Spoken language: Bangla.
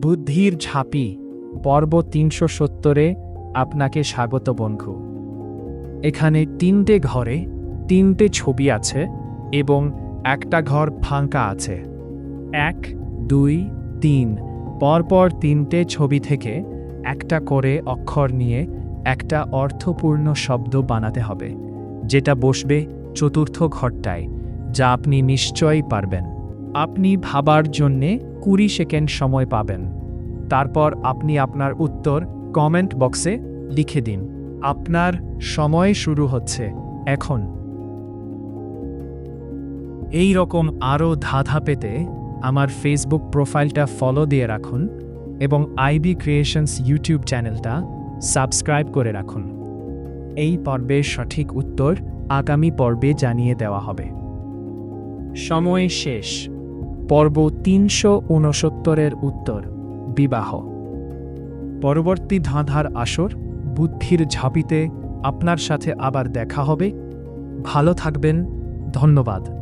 বুদ্ধির ঝাঁপি পর্ব ৩৭০-এ আপনাকে স্বাগত বন্ধু। এখানে ৩টে ঘরে ৩টে ছবি আছে এবং একটা ঘর ফাঁকা আছে। ১, ২, ৩ পরপর ৩টে ছবি থেকে একটা করে অক্ষর নিয়ে একটা অর্থপূর্ণ শব্দ বানাতে হবে, যেটা বসবে চতুর্থ ঘরটায়, যা আপনি নিশ্চয়ই পারবেন। আপনি ভাবার জন্যে ২০ সেকেন্ড সময় পাবেন। তারপর আপনি আপনার উত্তর কমেন্ট বক্সে লিখে দিন। আপনার সময় শুরু হচ্ছে এখন। এই রকম আরও ধাঁধা পেতে আমার ফেসবুক প্রোফাইলটা ফলো দিয়ে রাখুন এবং আইবি ক্রিয়েশনস ইউটিউব চ্যানেলটা সাবস্ক্রাইব করে রাখুন। এই পর্বের সঠিক উত্তর আগামী পর্বে জানিয়ে দেওয়া হবে। সময় শেষ। পর্ব ৩৬৯-এর উত্তর বিবাহ। পরবর্তী ধাঁধার আসর বুদ্ধির ঝাঁপিতে আপনার সাথে আবার দেখা হবে। ভালো থাকবেন। ধন্যবাদ।